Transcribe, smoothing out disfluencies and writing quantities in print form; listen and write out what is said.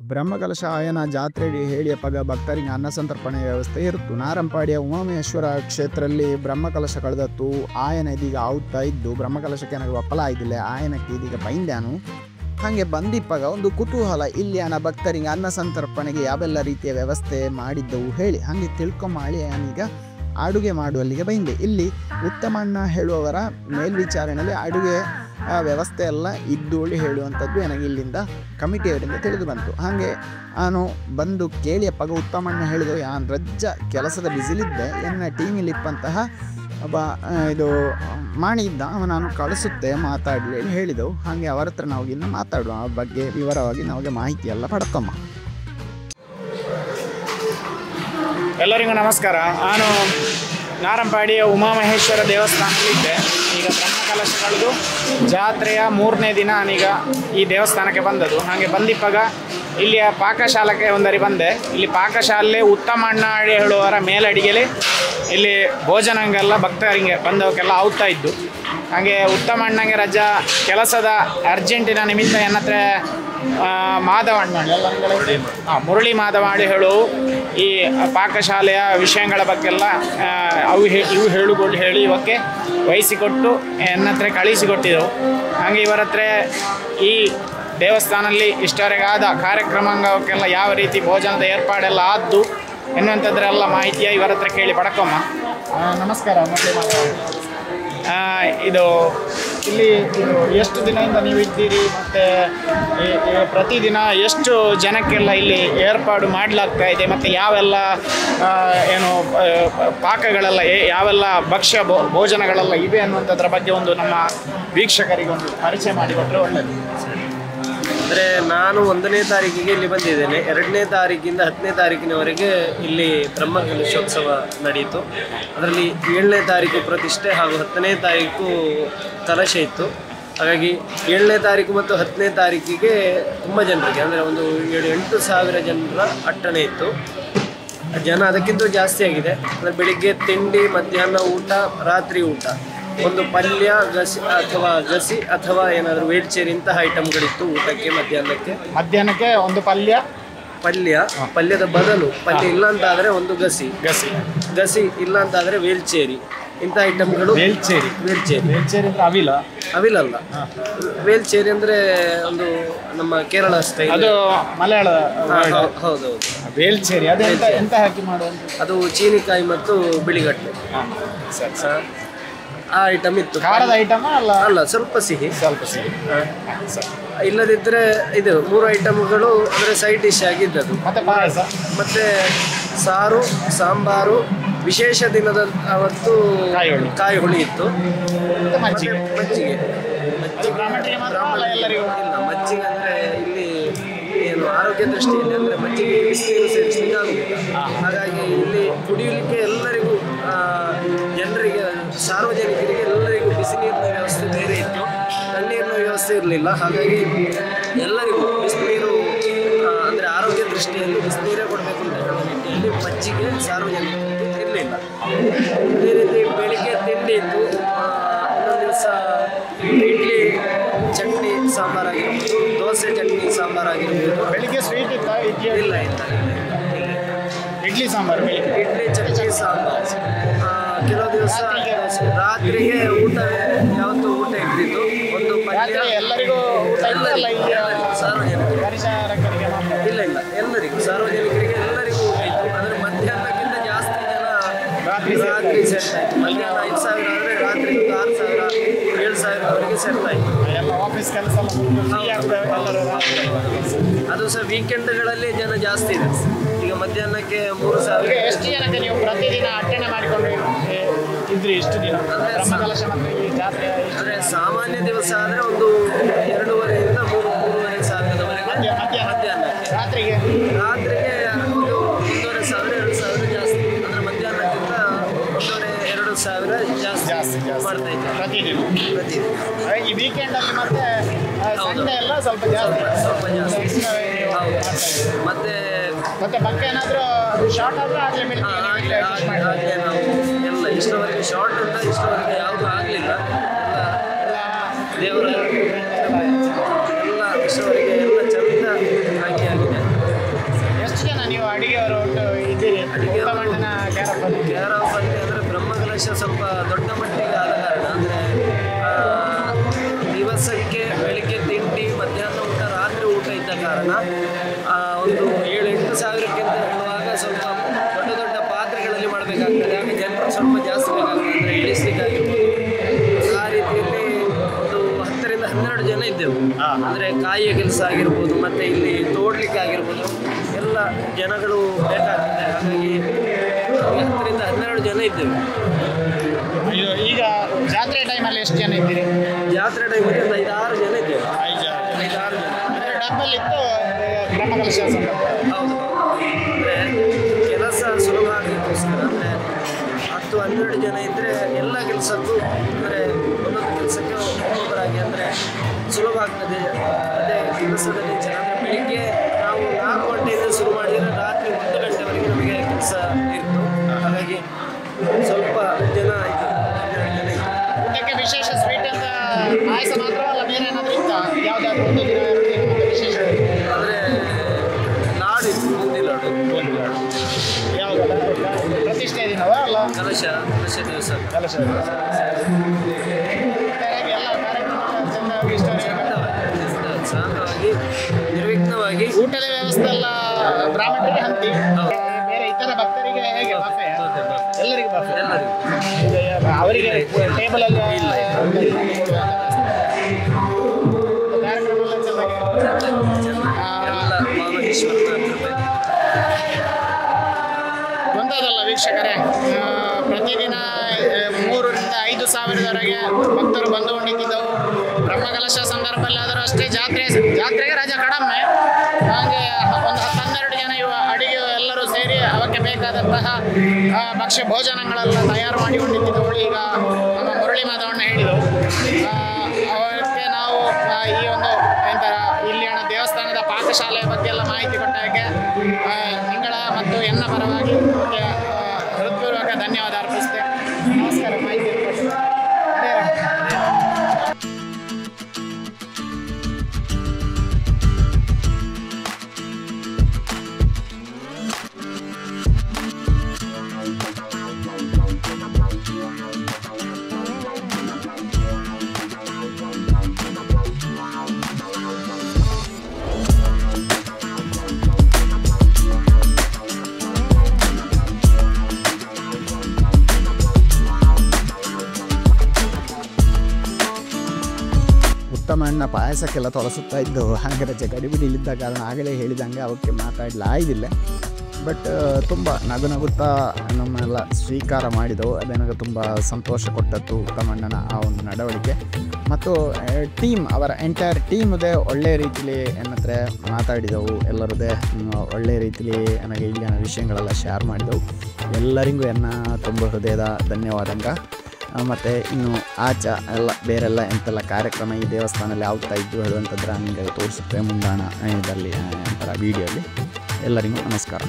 ಬ್ರಹ್ಮಕಲಶ ಆಯನ ಜಾತ್ರೆ ಹೇಳಿ ಪಗ ಭಕ್ತರಿಗೆ ಅನ್ನ ಸಂತರ್ಪಣೆ ವ್ಯವಸ್ಥೆ ಇರುತ್ತು. ನಾರಂಪಾಡಿಯ ಉಮಾಮಹೇಶ್ವರ ಕ್ಷೇತ್ರದಲ್ಲಿ ಬ್ರಹ್ಮಕಲಶ ಕಳೆದತ್ತು. ಆಯನ ಇದೀಗ ಆವುತ್ತಾ ಇದ್ದು ಬ್ರಹ್ಮಕಲಶಕ್ಕೆ ನನಗೆ ಒಪ್ಪಲ ಆಯ್ದಿಲ್ಲ, ಆಯನಕ್ಕೆ ಇದೀಗ ಬೈಂದ್ಯಾನು. ಹಾಗೆ ಬಂದಿಪ್ಪಾಗ ಒಂದು ಕುತೂಹಲ, ಇಲ್ಲಿಯನ ಭಕ್ತರಿಗೆ ಅನ್ನ ಸಂತರ್ಪಣೆಗೆ ಯಾವೆಲ್ಲ ರೀತಿಯ ವ್ಯವಸ್ಥೆ ಮಾಡಿದ್ದವು ಹೇಳಿ ಹಾಗೆ ತಿಳ್ಕೊಂಬಾಳಿ ನಾನೀಗ ಅಡುಗೆ ಮಾಡುವಲ್ಲಿಗೆ ಬೈಂದೆ. ಇಲ್ಲಿ ಉತ್ತಮಣ್ಣ ಹೇಳುವವರ ಮೇಲ್ವಿಚಾರಣೆಯಲ್ಲಿ ಅಡುಗೆ ವ್ಯವಸ್ಥೆ ಎಲ್ಲ ಇದ್ದೋಳಿ ಹೇಳುವಂಥದ್ದು ನನಗೆ ಇಲ್ಲಿಂದ ಕಮಿಟಿಯವರಿಂದ ತಿಳಿದು ಬಂತು. ಹಾಗೆ ನಾನು ಬಂದು ಕೇಳಿಯಪ್ಪಾಗ ಉತ್ತಮಣ್ಣ ಹೇಳಿದ ನಾನು ರಜ್ಜ ಕೆಲಸದ ಬಿಸಿಲಿದ್ದೆ, ಎನ್ನ ಟೀಮಿಲಿ ಇಪ್ಪಂತಹ ಒಬ್ಬ ಇದು ಮಾಡಿದ್ದ ನಾನು ಕಳಿಸುತ್ತೆ ಮಾತಾಡಲಿ ಹೇಳಿದೆವು. ಹಾಗೆ ಅವರ ಹತ್ರ ನಾವು ಇನ್ನು ಮಾತಾಡುವ ಆ ಬಗ್ಗೆ ವಿವರವಾಗಿ ನಮಗೆ ಮಾಹಿತಿ ಎಲ್ಲ ಪಡ್ಕೊಮ್ಮ. ಎಲ್ಲರಿಗೂ ನಮಸ್ಕಾರ. ನಾನು ನಾರಂಪಾಡಿಯ ಉಮಾಮಹೇಶ್ವರ ದೇವಸ್ಥಾನದಲ್ಲಿದ್ದೆ. ಈಗ ಬ್ರಹ್ಮಕಲಶ ಕಳೆದು ಜಾತ್ರೆಯ 3ನೇ ದಿನ ನಾನೀಗ ಈ ದೇವಸ್ಥಾನಕ್ಕೆ ಬಂದದ್ದು. ಹಾಗೆ ಬಂದಿಪ್ಪಾಗ ಇಲ್ಲಿಯ ಪಾಕಶಾಲೆಗೆ ಒಂದರಿ ಬಂದೆ. ಇಲ್ಲಿ ಪಾಕಶಾಲೆ ಉತ್ತಮಣ್ಣ ಹೇಳುವವರ ಮೇಲಡಿಗೆಲಿ ಇಲ್ಲಿ ಭೋಜನಂಗೆಲ್ಲ ಭಕ್ತರಿಗೆ ಬಂದವಕ್ಕೆಲ್ಲ ಆಗುತ್ತಾ ಇದ್ದು. ಹಾಗೆ ಉತ್ತಮಣ್ಣಗೆ ರಜಾ ಕೆಲಸದ ಅರ್ಜೆಂಟಿನ ನಿಮಿತ್ತ ನನ್ನ ಹತ್ರ ಮಾಧವಣ್ಣ ಮುರಳಿ ಮಾಧವಾಡಿ ಹೇಳು ಈ ಪಾಕಶಾಲೆಯ ವಿಷಯಗಳ ಬಗ್ಗೆಲ್ಲ ಇವು ಹೇಳುಗಳು ಹೇಳಿ ಇವಕ್ಕೆ ವಹಿಸಿಕೊಟ್ಟು ನನ್ನ ಹತ್ರ ಕಳಿಸಿಕೊಟ್ಟಿದ್ದೆವು. ಹಾಗೆ ಇವರ ಹತ್ರ ಈ ದೇವಸ್ಥಾನದಲ್ಲಿ ಇಷ್ಟವರೆಗಾದ ಕಾರ್ಯಕ್ರಮಕ್ಕೆಲ್ಲ ಯಾವ ರೀತಿ ಭೋಜನದ ಏರ್ಪಾಡೆಲ್ಲ ಆದ್ದು ಎನ್ನುವಂಥದ್ರೆಲ್ಲ ಮಾಹಿತಿಯ ಇವರ ಹತ್ರ ಕೇಳಿ ಪಡ್ಕೊಮ್ಮ. ನಮಸ್ಕಾರ ಮುರಳಿ ಮಾಧವಾಡಿ. ಇದು ಇಲ್ಲಿ ಎಷ್ಟು ದಿನದಿಂದ ನೀವು ಇದ್ದೀರಿ ಮತ್ತು ಪ್ರತಿದಿನ ಎಷ್ಟು ಜನಕ್ಕೆಲ್ಲ ಇಲ್ಲಿ ಏರ್ಪಾಡು ಮಾಡಲಾಗ್ತಾ ಇದೆ ಮತ್ತು ಯಾವೆಲ್ಲ ಏನು ಪಾಕಗಳೆಲ್ಲ ಯಾವೆಲ್ಲ ಭಕ್ಷ್ಯ ಭೋಜನಗಳೆಲ್ಲ ಇವೆ ಅನ್ನುವಂಥದ್ರ ಬಗ್ಗೆ ಒಂದು ನಮ್ಮ ವೀಕ್ಷಕರಿಗೆ ಒಂದು ಪರಿಚಯ ಮಾಡಿಕೊಟ್ರೆ ಒಳ್ಳೆಯದು. ಅಂದರೆ ನಾನು 1ನೇ ತಾರೀಕಿಗೆ ಇಲ್ಲಿ ಬಂದಿದ್ದೇನೆ. 2ನೇ ತಾರೀಕಿಂದ 10ನೇ ತಾರೀಕಿನವರೆಗೆ ಇಲ್ಲಿ ಬ್ರಹ್ಮಕಲಶೋತ್ಸವ ನಡೆಯಿತು. ಅದರಲ್ಲಿ 7ನೇ ತಾರೀಕು ಪ್ರತಿಷ್ಠೆ ಹಾಗೂ 10ನೇ ತಾರೀಕು ಕಲಶ ಇತ್ತು. ಹಾಗಾಗಿ 7ನೇ ತಾರೀಕು ಮತ್ತು 10ನೇ ತಾರೀಕಿಗೆ ತುಂಬ ಜನರಿಗೆ ಅಂದರೆ ಒಂದು 8,000 ಜನರ ಅಟ್ಟಣೆ ಇತ್ತು. ಜನ ಅದಕ್ಕಿಂತ ಜಾಸ್ತಿ ಆಗಿದೆ. ಅಂದರೆ ಬೆಳಿಗ್ಗೆ ತಿಂಡಿ, ಮಧ್ಯಾಹ್ನ ಊಟ, ರಾತ್ರಿ ಊಟ, ಒಂದು ಪಲ್ಯ ಗಸಿ ಅಥವಾ ಏನಾದರೂ ವೇಲ್ಚೇರಿ ಇಂತಹ ಐಟಮ್ಗಳಿತ್ತು ಊಟಕ್ಕೆ. ಮಧ್ಯಾಹ್ನಕ್ಕೆ ಒಂದು ಪಲ್ಯದ ಬದಲು ಪಲ್ಯ ಇಲ್ಲ ಅಂತಾದರೆ ಒಂದು ಗಸಿ ಇಲ್ಲ ಅಂತಾದರೆ ವೇಲ್ಚೇರಿ ಇಂಥ ಐಟಮ್ಗಳು. ವೇಲ್ಚೇರಿ ಅವಿಲಲ್ಲ, ವೇಲ್ಚೇರಿ ಅಂದರೆ ಒಂದು ನಮ್ಮ ಕೇರಳ ಸ್ಟೈಲ್, ಅದು ಮಲಯಾಳ. ಹೌದೌದು, ವೇಲ್ಚೇರಿ ಎಂತ ಹಾಕಿ ಮಾಡುವಂಥ ಅದು ಚೀನಿಕಾಯಿ ಮತ್ತು ಬಿಳಿಗಟ್ಟೆ ಆ ಐಟಮ್ ಇತ್ತು. ಖಾರದ ಐಟಮ್ ಅಲ್ಲ, ಸ್ವಲ್ಪ ಸಿಹಿ. ಇಲ್ಲದಿದ್ದರೆ ಇದು 3 ಐಟಮ್ಗಳು ಅಂದರೆ ಸೈಡ್ ಡಿಶ್ ಆಗಿದ್ದದು. ಮತ್ತೆ ಪಾಯಸ, ಮತ್ತೆ ಸಾರು, ಸಾಂಬಾರು, ವಿಶೇಷ ದಿನದ ಅವತ್ತು ಕಾಯಿ ಹುಳಿ ಇತ್ತು. ಮಜ್ಜಿಗೆ ಇಲ್ಲ, ಮಜ್ಜಿಗೆ ಅಂದರೆ ಇಲ್ಲಿ ಏನು ಆರೋಗ್ಯ ದೃಷ್ಟಿಯಲ್ಲಿ ಅಂದರೆ ಮಜ್ಜಿಗೆ ಬಿಸಿನೀರು ಸೇರಿಸಲಿಕ್ಕೆ ಆಗುವುದಿಲ್ಲ. ಹಾಗಾಗಿ ಇಲ್ಲಿ ಕುಡಿಯಲಿಕ್ಕೆ ಎಲ್ಲರಿಗೂ ಜನರಿಗೆ ಸಾರ್ವಜನಿಕರಿಗೆ ಎಲ್ಲರಿಗೂ ಬಿಸಿ ನೀರಿನ ವ್ಯವಸ್ಥೆ ಬೇರೆ ಇತ್ತು, ತಣ್ಣೀರಿನ ವ್ಯವಸ್ಥೆ ಇರಲಿಲ್ಲ. ಹಾಗಾಗಿ ಎಲ್ಲರಿಗೂ ಬಿಸಿನೀರು ಅಂದರೆ ಆರೋಗ್ಯ ದೃಷ್ಟಿಯಲ್ಲಿ ಬಿಸಿನೀರೇ ಕೊಡಬೇಕು ಅಂತ ಹೇಳುವ ನಿಟ್ಟಿನಲ್ಲಿ ಮಜ್ಜಿಗೆ ಸಾರ್ವಜನಿಕರಿಗೆ ಇರಲಿಲ್ಲ. ಅದೇ ರೀತಿ ಬೆಳಿಗ್ಗೆ ತಿಂಡಿ ಇತ್ತು. ಇನ್ನೊಂದು ದಿವಸ ಇಡ್ಲಿ ಚಟ್ನಿ ಸಾಂಬಾರಾಗಿರ್ಬೋದು, ದೋಸೆ ಚಟ್ನಿ ಸಾಂಬಾರಾಗಿರ್ಬೋದು. ಬೆಳಿಗ್ಗೆ ಸ್ವೀಟ್ ಇತ್ತ? ಇಲ್ಲ, ಇಡ್ಲಿ ಸಾಂಬಾರು, ಇಡ್ಲಿ ಚಟ್ನಿ ಸಾಂಬಾರು. ಕೆಲವು ದಿವಸ ರಾತ್ರಿಗೆ ಊಟವೇ ಯಾವತ್ತೂ ಊಟ ಇಟ್ಟಿತ್ತು. ಒಂದು ಪಲ್ಯ ಎಲ್ಲರಿಗೂ ಸಾರ್ವಜನಿಕರಿಗೆ ಇಲ್ಲ ಎಲ್ಲರಿಗೂ ಸಾರ್ವಜನಿಕರಿಗೆ ಎಲ್ಲರಿಗೂ ಊಟ ಇತ್ತು. ಅಂದರೆ ಮಧ್ಯಾಹ್ನಕ್ಕಿಂತ ಜಾಸ್ತಿ ಜನ ರಾತ್ರಿ ಸೇರ್ತಾಯಿತ್ತು. ಮಧ್ಯಾಹ್ನ 5,000 ಆದರೆ ರಾತ್ರಿ 6,000 7,000ವರೆಗೆ ಸೇರ್ತಾಯಿತ್ತು. ಆಫೀಸ್ ಕೆಲಸ ಅದು ಸಹ ವೀಕೆಂಡ್ಗಳಲ್ಲಿ ಜನ ಜಾಸ್ತಿ ಇದೆ. ಈಗ ಮಧ್ಯಾಹ್ನಕ್ಕೆ 3,000. ಎಷ್ಟು ಜನಕ್ಕೆ ನೀವು ಪ್ರತಿದಿನ ಅಟ್ಟಣೆ ಮಾಡಿಕೊಂಡು ಇದ್ರಿ? ಎಷ್ಟು ದಿನ ಬ್ರಹ್ಮಕಲಶ ಮತ್ತು ಈ ಜಾತ್ರೆ? ಅಂದರೆ ಸಾಮಾನ್ಯ ದಿವಸ ಆದರೆ ಒಂದು 2,500ರಿಂದ 3,500 ಮಧ್ಯಾಹ್ನಕ್ಕೆ. ರಾತ್ರಿಗೆ ಒಂದು 1,500 2,000 ಜಾಸ್ತಿ. ಅಂದರೆ ಮಧ್ಯಾಹ್ನಕ್ಕಿಂತ 1,500 2,000 ಜಾಸ್ತಿ ಮಾಡ್ತಾ ಇದ್ದಾರೆ ಪ್ರತಿದಿನ. ಈ ವೀಕೆಂಡಲ್ಲಿ ಮತ್ತೆ ಸಂಡೆ ಎಲ್ಲ ಸ್ವಲ್ಪ ಜಾಸ್ತಿ. ಮತ್ತೆ ಬಗ್ಗೆ ಏನಾದರೂ ಶಾರ್ಟ್ ಆದರೆ ಆಗಲೇ ನಾವು ಎಲ್ಲ ಇಷ್ಟವರೆಗೆ ಶಾರ್ಟ್ ಅಂತ ಇಷ್ಟವರೆಗೆ ಯಾವುದೂ ಆಗಲಿಲ್ಲ. ದೇವರ ಎಲ್ಲ ಇಷ್ಟವರೆಗೆ ಎಲ್ಲ ಚಂದ ಆಗಿದೆ. ಅಡಿಗೆಯವರು ಒಟ್ಟು ಇದ್ದೀರಿ ಉತ್ತಮಣ್ಣನ ಕೇರ್ ಆಫ್ ಅಲ್ಲಿ ಅಂದರೆ ಬ್ರಹ್ಮಕಲಶ ಸ್ವಲ್ಪ ದೊಡ್ಡ ಮಟ್ಟಿಗೆ ಆದ ಕಾರಣ ಅಂದರೆ ದಿವಸಕ್ಕೆ ಬೆಳಿಗ್ಗೆ ತಿಂಡಿ ಮಧ್ಯಾಹ್ನ ಊಟ ರಾತ್ರಿ ಊಟ ಇದ್ದ ಕಾರಣ ಒಂದು 7-8 ಸಾವಿರಕ್ಕಿಂತ ಹೇಳುವಾಗ ಸ್ವಲ್ಪ ದೊಡ್ಡ ದೊಡ್ಡ ಪಾತ್ರೆಗಳಲ್ಲಿ ಮಾಡಬೇಕಾಗ್ತದೆ. ಆಗ ಜನರು ಸ್ವಲ್ಪ ಜಾಸ್ತಿ ಬೇಕಾಗ್ತದೆ, ಅಂದರೆ ಇಳಿಸ್ಲಿಕ್ಕಾಗಿರ್ಬೋದು. ಆ ರೀತಿಯಲ್ಲಿ ಒಂದು 10-12 ಜನ ಇದ್ದೆವು. ಅಂದರೆ ಕಾಯಿಯ ಕೆಲಸ ಆಗಿರ್ಬೋದು ಮತ್ತು ಇಲ್ಲಿ ತೋಡ್ಲಿಕ್ಕೆ ಆಗಿರ್ಬೋದು ಎಲ್ಲ ಜನಗಳು ಬೇಕಾಗ್ತದೆ. ಹಾಗಾಗಿ 10-12 ಜನ ಇದ್ದೇವೆ. ಈಗ ಜಾತ್ರೆ ಟೈಮಲ್ಲಿ ಎಷ್ಟು ಜನ ಇದ್ದೀರಿ? ಜಾತ್ರೆ ಟೈಮಲ್ಲಿ ಒಂದು 5-6 ಜನ ಇದ್ದೇವೆ. 5-6 ಜನ ಡಬ್ಬಲ್ಲಿತ್ತು ಬ್ರಹ್ಮಕಲಶ. ಹೌದು, ಅಂದರೆ ಕೆಲಸ ಸುಲಭ ಆಗಲಿಕ್ಕೋಸ್ಕರ ಅಂದರೆ 10-12 ಜನ ಇದ್ದರೆ ಎಲ್ಲ ಕೆಲಸಕ್ಕೂ ಅಂದರೆ ಒಂದೊಂದು ಕೆಲಸಕ್ಕೆ ಒಬ್ಬೊಬ್ಬರಾಗಿ ಅಂದರೆ ಸುಲಭ ಆಗ್ತದೆ. ಅದೇ ಕೆಲಸದಲ್ಲಿ ಜನ ಅಂದರೆ ಬೆಳಿಗ್ಗೆ ನಾವು 4 ಗಂಟೆಯಿಂದ ಶುರು ಮಾಡಿದರೆ ರಾತ್ರಿ 1 ಗಂಟೆವರೆಗೆ ನಮಗೆ ಕೆಲಸ ಇತ್ತು. ಹಾಗಾಗಿ ಸ್ವಲ್ಪ ಜನ ಆಯಿತು. ಊಟಕ್ಕೆ ವಿಶೇಷ ಸ್ವೀಟ್ ಅಂತ ಪಾಯಸ ಮಾತ್ರವಲ್ಲ, ಬೇರೆ ಏನಾದರೂ ಇತ್ತ? ಯಾವುದಾದ್ರೂ ಒಂದು ದಿನ ವಿಶೇಷ ಅಂದರೆ ಲಾಡು ಇತ್ತು, ಬೂಂದಿ ಲಾಡು. ಯಾವುದಲ್ಲ ಪ್ರತಿಷ್ಠೆ ದಿನವ ಅಲ್ಲ? ಕಲಶ ದಿವಸ. ಕಲಶ ಎಲ್ಲ ಕಾರ್ಯಕ್ರಮ ಶಾಂತವಾಗಿ ನಿರ್ವಿಘ್ನವಾಗಿ. ಊಟದ ವ್ಯವಸ್ಥೆ ಎಲ್ಲ ಬ್ರಾಹ್ಮಣರಿಗೆ ಹಂತಿ, ಬೇರೆ ಇತರ ಭಕ್ತರಿಗೆ ಹೇಗೆ ಬಾಫೆ? ಎಲ್ಲರಿಗೂ ಬಾಫೆ. ಎಲ್ಲರಿಗೂ ಅವರಿಗೆ ಟೇಬಲ್ ಅಲ್ಲಿ ಇಲ್ಲ. ಒಂದಾದಲ್ಲ ವೀಕ್ಷಕರೇ, ಪ್ರತಿದಿನ 3,000-5 ಸಾವಿರದವರೆಗೆ ಭಕ್ತರು ಬಂದುಕೊಂಡಿದ್ದವು. ಬ್ರಹ್ಮಕಲಶ ಸಂದರ್ಭದಲ್ಲಾದರೂ ಅಷ್ಟೇ ಜಾತ್ರೆಗೆ ರಜೆ ಕಡಿಮೆ. ಹಾಗೆ ಒಂದು 10-12 ಜನ ಅಡಿಗೆ ಎಲ್ಲರೂ ಸೇರಿ ಅವಕ್ಕೆ ಬೇಕಾದಂತಹ ಭಕ್ಷ್ಯ ಭೋಜನಗಳೆಲ್ಲ ತಯಾರು ಮಾಡಿಕೊಂಡಿದ್ದವು. ಈಗ ನಮ್ಮ ಮುರಳಿ ಮಾಧವಣ್ಣ ಹೇಳಿದವು. ಅವಕ್ಕೆ ನಾವು ಈ ಒಂದು ಎಂಥರ ಇಲ್ಲಿಯ ದೇವಸ್ಥಾನದ ಪಾಕಶಾಲೆಯ ಬಗ್ಗೆ ಎಲ್ಲ ಮಾಹಿತಿ ಕೊಟ್ಟ ಹಾಗೆ ತಿಂಗಳ ಮತ್ತು ಎನ್ನ ಪರವಾಗಿ ಹೃತ್ಪೂರ್ವಕ ಧನ್ಯವಾದ ಅರ್ಪಿಸುತ್ತೆ. ನಮಸ್ಕಾರ. ಮಾಹಿತಿ ಉತ್ತಮಣ್ಣ ಪಾಯಸಕ್ಕೆಲ್ಲ ತೊಳಸುತ್ತಾ ಇದ್ದವು. ಹಾಗೆ ಗಡಿಬಿಡಿಲಿದ್ದ ಕಾರಣ ಆಗಲೇ ಹೇಳಿದಂಗೆ ಅವಕ್ಕೆ ಮಾತಾಡಲಾಗಿಲ್ಲ. ಬಟ್ ತುಂಬ ನಗುತ್ತಾ ನಮ್ಮೆಲ್ಲ ಸ್ವೀಕಾರ ಮಾಡಿದವು. ಅದೇ ನನಗೆ ತುಂಬ ಸಂತೋಷ ಕೊಟ್ಟದ್ದು ಉತ್ತಮಣ್ಣನ ಆ ಒಂದು ನಡವಳಿಕೆ. ಮತ್ತು ಟೀಮ್, ಅವರ ಎಂಟೈರ್ ಟೀಮ್ದೇ ಒಳ್ಳೆಯ ರೀತಿಲಿ ಏನಂದರೆ ಮಾತಾಡಿದವು. ಎಲ್ಲರದೇ ಒಳ್ಳೆಯ ರೀತಿಲಿ ನನಗೆ ಇಲ್ಲಿನ ವಿಷಯಗಳೆಲ್ಲ ಶೇರ್ ಮಾಡಿದವು. ಎಲ್ಲರಿಗೂ ತುಂಬ ಹೃದಯದ ಧನ್ಯವಾದಂಗ. ಮತ್ತು ಇನ್ನು ಎಲ್ಲ ಬೇರೆಲ್ಲ ಎಂತೆಲ್ಲ ಕಾರ್ಯಕ್ರಮ ಈ ದೇವಸ್ಥಾನದಲ್ಲಿ ಆಗ್ತಾ ಇದ್ದು ಹೇಳುವಂಥದ್ರೆ ಹಂಗೆ ತೋರಿಸುತ್ತೆ ಮುಂದಾಣ ಇದರಲ್ಲಿ ಒಂಥರ ವೀಡಿಯೋಲಿ. ಎಲ್ಲರಿಗೂ ನಮಸ್ಕಾರ.